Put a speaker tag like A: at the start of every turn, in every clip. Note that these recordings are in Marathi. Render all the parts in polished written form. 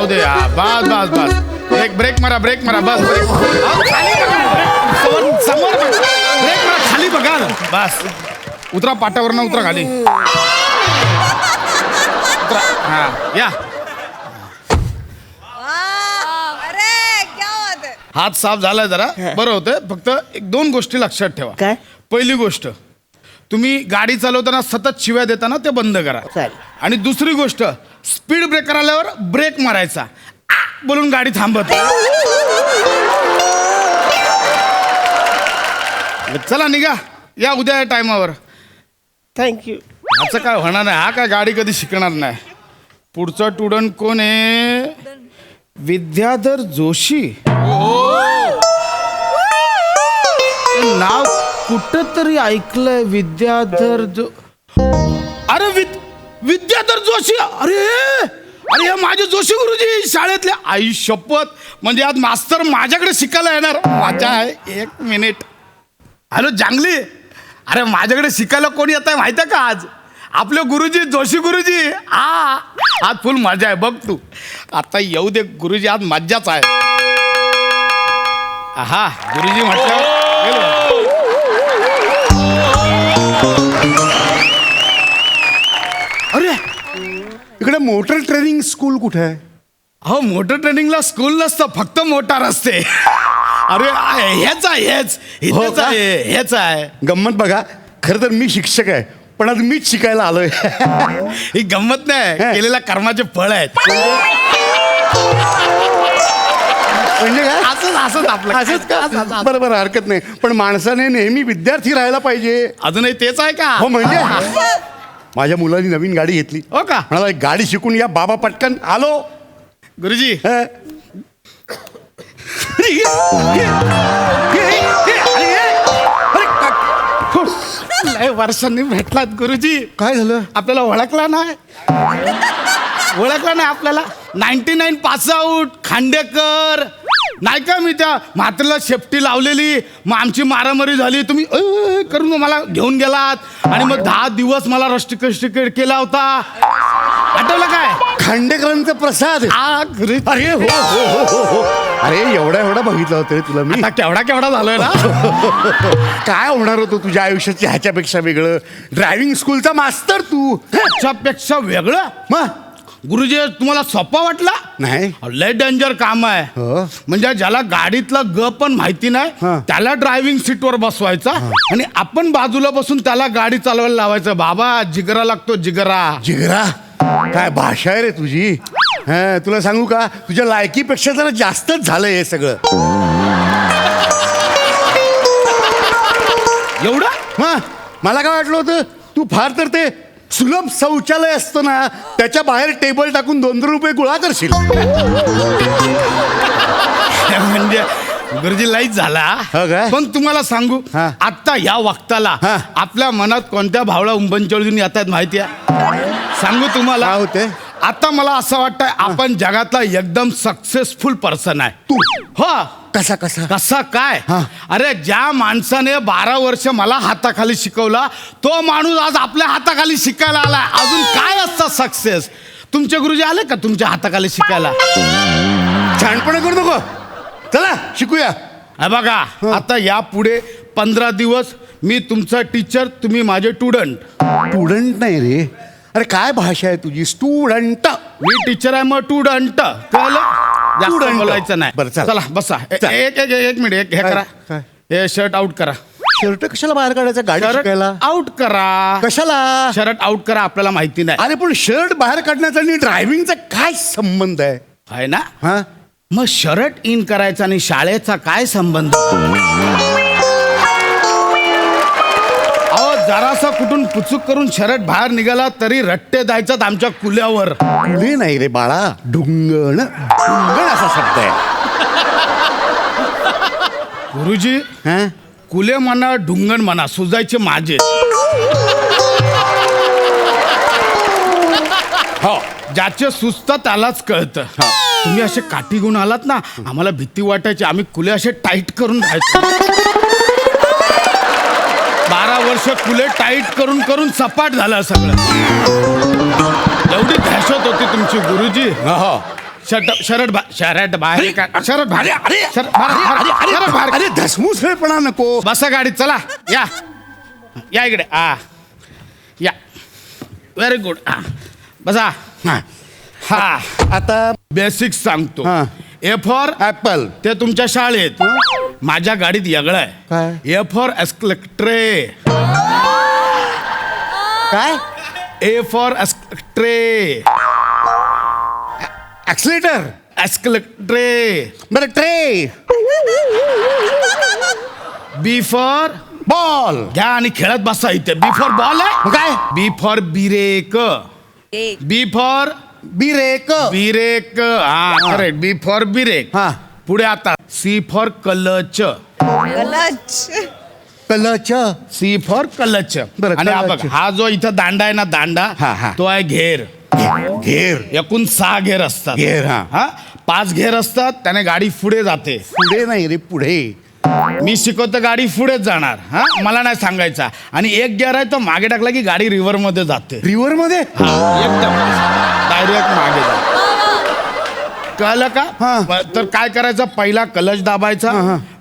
A: जाऊ दे बस बस बस ब्रेक मारा बस ब्रेक समोर ब्रेक मारा खाली बघा बस उतरा पाटावर उतरा खाली उतरा हा या हात साफ झालाय जरा बरं होतंय फक्त एक दोन गोष्टी लक्षात ठेवा
B: काय?
A: पहिली गोष्ट तुम्ही गाडी चालवताना सतत शिव्या देताना ते बंद करा
B: चालेल.
A: आणि दुसरी गोष्ट स्पीड ब्रेकर आल्यावर ब्रेक मारायचा बोलून गाडी थांबत चला निघा या उद्या या टायमावर
B: थँक्यू.
A: असं काय होणार नाही हा काय गाडी कधी शिकणार नाही पुढचा स्टुडंट कोण आहे विद्याधर जोशी नाव कुठं तरी ऐकलंय विद्याधर अरे विद्याधर जोशी अरे अरे हे माझे जोशी गुरुजी शाळेतले आई शपथ म्हणजे आज मास्तर माझ्याकडे शिकायला येणार माझ्या आहे 1 मिनिट हॅलो जांगली अरे माझ्याकडे शिकायला कोणी येत आहे माहिती आहे का आज आपले गुरुजी जोशी गुरुजी आज फुल मजा आहे बघ तू आता येऊ दे गुरुजी आज मज्जाच आहे हा गुरुजी म्हटल्यावर
C: अरे इकडे मोटर ट्रेनिंग स्कूल कुठे आहे?
A: हो मोटर ट्रेनिंगला स्कूल नसतं फक्त मोटार असते अरे हेच आहे हेच आहे
C: गंमत बघा खरं तर मी शिक्षक आहे पण आज मीच शिकायला आलोय.
A: ही गंमत नाही केलेल्या कर्माचे फळ आहेत
C: म्हणजे काय
A: असंच आपलं
C: असंच का बरं बरं हरकत नाही पण माणसाने नेहमी विद्यार्थी राहायला पाहिजे.
A: अजूनही तेच आहे का
C: हो म्हणजे माझ्या मुलांनी नवीन गाडी घेतली
A: हो का
C: म्हणाला एक गाडी शिकून या बाबा पटकन आलो
A: गुरुजी
C: हं.
A: लय वर्षांनी भेटलात गुरुजी
C: काय झालं
A: आपल्याला ओळखला नाही आपल्याला 99 पास आउट खांडेकर नाही का मी त्या म्हातारीला शेपटी लावलेली मग आमची मारामारी झाली तुम्ही करून मग मला घेऊन गेलात आणि मग 10 दिवस मला रस्टिकेट केला होता आठवलं काय
C: खांडेकरांचा प्रसाद
A: गुरुजी
C: अरे हो हो हो हो हो अरे एवढा बघितलं होतं रे तुला मी
A: आता केवढा झालोय ना
C: काय होणार होतं तुझ्या आयुष्याची ह्याच्यापेक्षा वेगळं ड्रायव्हिंग स्कूलचा मास्तर तू
A: त्याच्यापेक्षा वेगळं
C: मग
A: गुरुजी तुम्हाला सोपा वाटला
C: नाही
A: लय डेंजर काम आहे
C: हो.
A: म्हणजे ज्याला गाडीतला ग पण माहिती नाही
C: हा.
A: त्याला ड्रायव्हिंग सीटवर बसवायचा आणि आपण बाजूला बसून त्याला गाडी चालवायला लावायचं बाबा जिगरा लागतो
C: जिगरा काय भाषा आहे रे तुझी हा तुला सांगू का तुझ्या लायकीपेक्षा जरा जास्तच झालंय हे सगळं
A: एवढं
C: हा मला काय वाटलं होतं तू फार तर ते सुलभ शौचालय असतं ना त्याच्या बाहेर टेबल टाकून 2 रुपये गोळा करशील.
A: म्हणजे गुरुजी लईच झाला
C: हो काय?
A: पण तुम्हाला सांगू
C: हा.
A: आता या वक्ताला
C: हा.
A: आपल्या मनात कोणत्या भावला उंबनचळून येतात माहिती आहे सांगू तुम्हाला
C: काय होते?
A: आता मला असं वाटतंय आपण जगातला एकदम सक्सेसफुल पर्सन आहे
C: तू
A: हो
C: कसा कसा
A: कसा काय
C: हा.
A: अरे ज्या माणसाने 12 वर्ष मला हाताखाली शिकवला तो माणूस आज आपल्या हाताखाली शिकायला आला अजून काय असतं सक्सेस तुमचे गुरुजी आले का तुमच्या हाताखाली शिकायला
C: छानपणा करू नको चला शिकूया.
A: हे बघा आता यापुढे 15 दिवस मी तुमचा टीचर तुम्ही माझे स्टुडंट
C: स्टुडंट नाही रे अरे काय भाषा आहे तुझी स्टुडंट
A: मी टीचर आहे मग स्टुडंट कळलं जास्त
C: Student.
A: बोलायचं नाही
C: बरं, चल.
A: चला बसा
C: चल.
A: एक मिनिट हे
C: काय?
A: करा
C: काय?
A: हे शर्ट आउट करा
C: शर्ट कशाला बाहेर काढायचं गाडी
A: शर्ट
C: शिकायला
A: आउट करा
C: कशाला
A: शर्ट आउट करा आपल्याला माहिती नाही
C: अरे पण शर्ट बाहेर काढण्याचा आणि ड्रायव्हिंगचा काय संबंध आहे
A: आहे ना
C: हा
A: मग शर्ट इन करायचा आणि शाळेचा काय संबंध अहो जरासा कुठून पुचूक करून शर्ट बाहेर निघाला तरी रट्टे द्यायचात आमच्या कुल्यावर
C: कुले नाही रे बाळा ढुंगण ढुंगण असा शब्द आहे.
A: गुरुजी
C: हा?
A: कुले म्हणा ढुंगण म्हणा सुजायचे माझे हो ज्याचे सुचतं त्यालाच कळतं तुम्ही असे काठी घेऊन आलात ना आम्हाला भीती वाटायची आम्ही कुले असे टाईट करून राहायचो 12 वर्ष कुले टाईट करून करून सपाट झालं सगळं एवढी दहशत होती तुमची गुरुजी
C: हो
A: शरट बाहेर शरट बाहेर
C: अरे
A: शरट बाहेर
C: अरे धसमुसळपणा नको.
A: बसा गाडीत चला या इकडे या व्हेरी गुड बसा.
C: हा.
A: हा
C: आता
A: बेसिक सांगतो.
C: हा.
A: A for
C: apple.
A: ते तुमच्या शाळेत माझ्या गाडीत वेगळं आहे.
C: काय?
A: A for escalator.
C: काय?
A: A for escalator.
C: Accelerator.
A: Escalator.
C: बरं ट्रे.
A: बी फॉर
C: बॉल.
A: घ्या आणि खेळत बसा इथे. बी फॉर बॉल आहे.
C: काय?
A: B for break. B for
C: break.
A: Break. हा करेक्ट. B for break.
C: हा.
A: पुढे आता सी फॉर कलच.
C: कलच.
A: सी फॉर कलच.
C: बरं,
A: आणि हा
C: कलच.
A: बघ हा जो इथं दांडा आहे ना दांडा
C: हा, हा.
A: तो आहे घेर.
C: घेर.
A: एकूण 6 घेर असतात.
C: घेर, हा.
A: 5 घेर असतात त्याने गाडी पुढे जाते.
C: पुढे नाही रे पुढे.
A: मी शिकवतो गाडी पुढेच जाणार. मला नाही सांगायचा. आणि एक गिअर आहे तो मागे टाकला की गाडी रिव्हर मध्ये जाते.
C: रिव्हर मध्ये.
A: एकदम डायरेक्ट मागे जाते. कळलं का?
C: हा.
A: तर काय करायचं पहिला क्लच दाबायचा.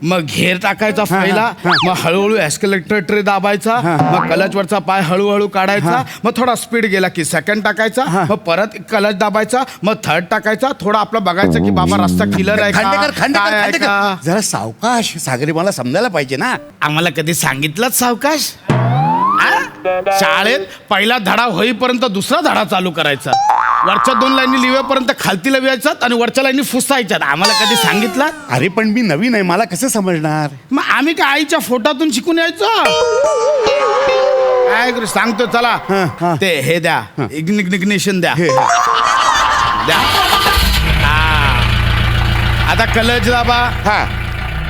A: मग घेर टाकायचा पहिला. मग हळूहळू एस्केलेटर ट्रे दाबायचा. मग क्लच वरचा पाय हळूहळू काढायचा. मग थोडा स्पीड गेला की सेकंड टाकायचा. मग परत क्लच दाबायचा. मग थर्ड टाकायचा. थोडं आपलं बघायचं की बाबा रस्ता क्लिअर आहे
C: खांडेकर
A: का
C: खांडेकर
A: काय आहे
C: खांडेकर.
A: का.
C: जरा सावकाश सागरी मला समजायला पाहिजे ना.
A: आम्हाला कधी सांगितलंच सावकाश. शाळेत पहिला धडा होईपर्यंत दुसरा धडा चालू करायचा. वरच्या 2 लाईनी लिवेपर्यंत खालती लिवायच्यात आणि वरच्या लाईनी फुसायच्यात. आम्हाला कधी सांगितलं?
C: अरे पण मी नवीन आहे मला कसं समजणार.
A: मग आम्ही काय आईच्या फोटातून शिकून यायचो? काय करू सांगतो चला.
C: हा.
A: ते हे द्या इग्निग्निशन द्या.
C: हे.
A: द्या. हा. आता कलच दाबा.
C: हा.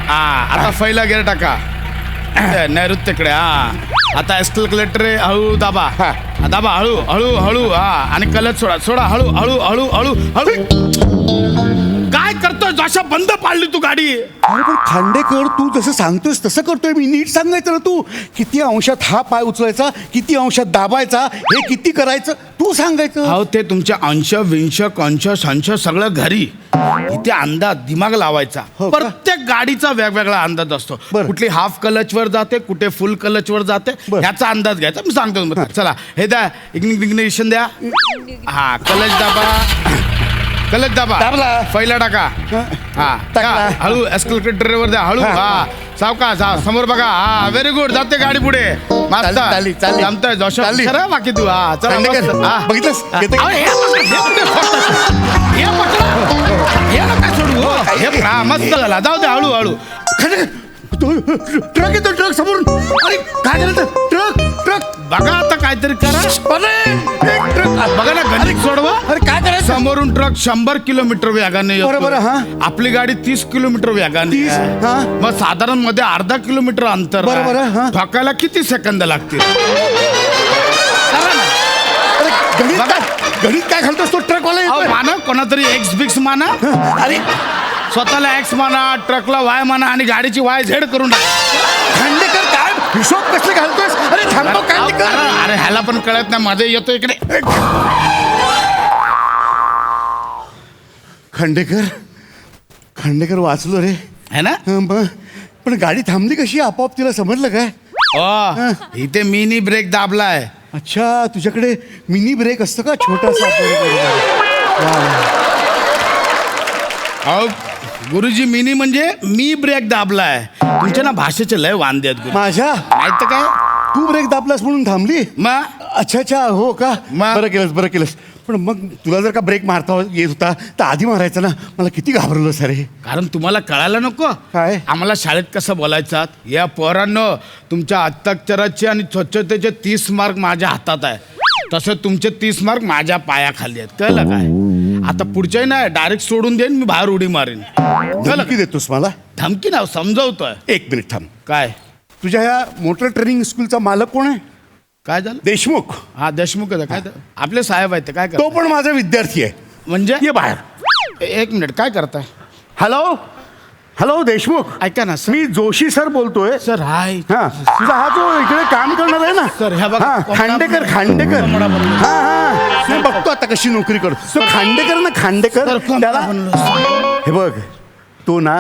A: आता पहिला गेअर टाका. नैऋत्यकडे. आता एस्केलेटर हळू दाबा. दाबा हळू हळू हळू. आणि कलच सोडा हळू हळू हळू हळू हळू. काय करतोय जशा बंद पाडली तू गाडी.
C: अरे पण खांडेकर तू जसं सांगतोयस तसं करतोय मी. नीट सांगायचं ना तू. किती अंशात हा पाय उचलायचा किती अंशात दाबायचा हे किती करायचं तू सांगायचं.
A: हो ते तुमच्या अंश विंश कंश संश सगळं घरी इथे अंदाज दिमाग लावायचा.
C: हो का?
A: प्रत्येक गाडीचा वेगवेगळा अंदाज असतो.
C: बरं.
A: कुठली हाफ क्लच वर जाते कुठे फुल क्लच वर जाते
C: बरं.
A: ह्याचा अंदाज घ्यायचा. मी सांगतो तुम्हाला. चला हे द्या इग्निग्निशन द्या. हा क्लच दाबा. क्लच दाबा.
C: दाबला.
A: पहिला टाका. हा
C: टाकला.
A: हळू एस्केलेटर वर द्या हळू. हा सावकाश. समोर बघा. Very good. जाते गाडी पुढे. मस्त
C: चालली, चालली.
A: जमतंय जोशा.
C: चालली.
A: खरं बाकी तू. चला
C: खांडेकर,
A: मस्त.
C: बघितलंस? येते का?
A: हे नका सोडू. हे पहा, मस्त झाला. जाऊ दे हळू हळू.
C: ट्रक येतो ट्रक समोरून. अरे काय करायचं. ट्रक
A: बघा आता काहीतरी करा.
C: ट्रक
A: बघा ना गणित सोडवा.
C: अरे काय करायचं.
A: समोरून ट्रक 100 किलोमीटर वेगाने येतो.
C: बरोबर, हा.
A: आपली गाडी 30 किलोमीटर वेगाने
C: 30,
A: आहे.
C: हा.
A: मग साधारण मध्ये अर्धा किलोमीटर अंतर आहे.
C: बरोबर, हा.
A: ठोकायला किती सेकंद लागतील. करा ना.
C: अरे गणित काय घालतोस तो ट्रकवाला
A: अहो,
C: येतोय.
A: माना कोणातरी एक्स बिक्स माना.
C: अरे
A: स्वतःला एक्स माना ट्रकला वाय माना आणि गाडीची वाय झेड करून टाका.
C: खांडेकर काय हिशोब कसले घालतोस. अरे थांबव खांडेकर.
A: अरे ह्याला पण कळत नाही. माझं येतो इकडे.
C: खांडेकर वाचलो रे.
A: है ना.
C: पण गाडी थांबली कशी आपोआप तिला समजलं काय.
A: इथे मिनी ब्रेक दाबलाय.
C: अच्छा तुझ्याकडे मिनी ब्रेक असतं का छोटासा.
A: अहो गुरुजी मिनी म्हणजे मी ब्रेक दाबलाय. तुमच्या ना भाषेचे लय वांदे आहेत गुरु.
C: माझ्या
A: माहित तर काय.
C: तू ब्रेक दाबलास म्हणून थांबली.
A: मग
C: अच्छा हो का.
A: मग?
C: बरं केलंस. पण मग तुला जर का ब्रेक मारता येत होता तर आधी मारायचा ना. मला किती घाबरलो अरे.
A: कारण तुम्हाला कळायला नको.
C: काय?
A: आम्हाला शाळेत कसं बोलायचं. या पोरांनो तुमच्या हस्ताक्षराचे आणि स्वच्छतेचे 30 मार्क माझ्या हातात आहे. तसं तुमचे 30 मार्क माझ्या पायाखाली आहेत. कळलं काय. आता पुढच्याही नाही डायरेक्ट सोडून देईन. मी बाहेर उडी मारेन.
C: धमकी देतोस मला.
A: धमकी ना समजवतोय.
C: 1 मिनिट थांब.
A: काय
C: तुझ्या ह्या मोटर ट्रेनिंग स्कूलचा मालक कोण आहे.
A: काय झालं.
C: देशमुख.
A: हा देशमुख आहे. काय आपले साहेब आहेत ते काय
C: तो
A: करतात.
C: पण माझा विद्यार्थी आहे.
A: म्हणजे
C: ये बाहेर.
A: 1 मिनिट काय करताय.
C: हॅलो हॅलो देशमुख,
A: ऐका ना सर.
C: मी जोशी सर बोलतोय.
A: Sir hi.
C: हा तुझा हा जो इकडे काम करणार आहे ना
A: सर, ह्या बघा,
C: हा, खांडेकर खांडेकर
A: कोंबडा बनलो.
C: हा हा मी बघतो आता कशी नोकरी करतो. तो खांडेकर ना खांडेकर
A: सर, कोंबडा
C: त्याला
A: बनलो.
C: हे बघ तो ना,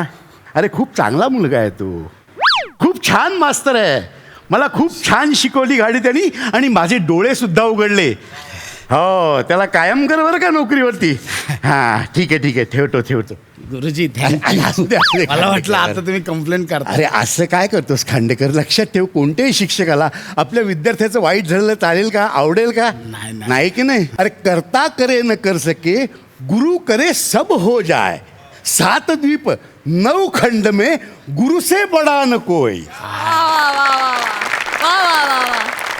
C: अरे खूप चांगला मुलगा आहे तो, खूप छान मास्तर आहे. मला खूप छान शिकवली गाडी त्यांनी आणि माझे डोळे सुद्धा उघडले. हो त्याला कायम कर बरं का नोकरीवरती. हा ठीक आहे ठेवतो.
A: गुरुजी
C: अरे, असू दे.
A: मला वाटलं आता तुम्ही कंप्लेंट करता.
C: अरे असं काय करतोस खांडेकर? लक्षात ठेव, कोणत्याही शिक्षकाला आपल्या विद्यार्थ्याचं वाईट झालेलं चालेल का, आवडेल का? नाही की नाही? अरे करता करे न कर सके, गुरु करे सब हो जाए. 7 द्वीप 9 खंड में गुरु से बडा न कोई.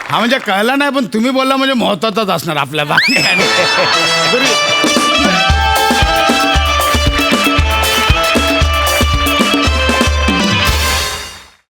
A: हा म्हणजे कळला नाही, पण तुम्ही बोलला म्हणजे महत्वाचाच असणार आपल्या बाकी.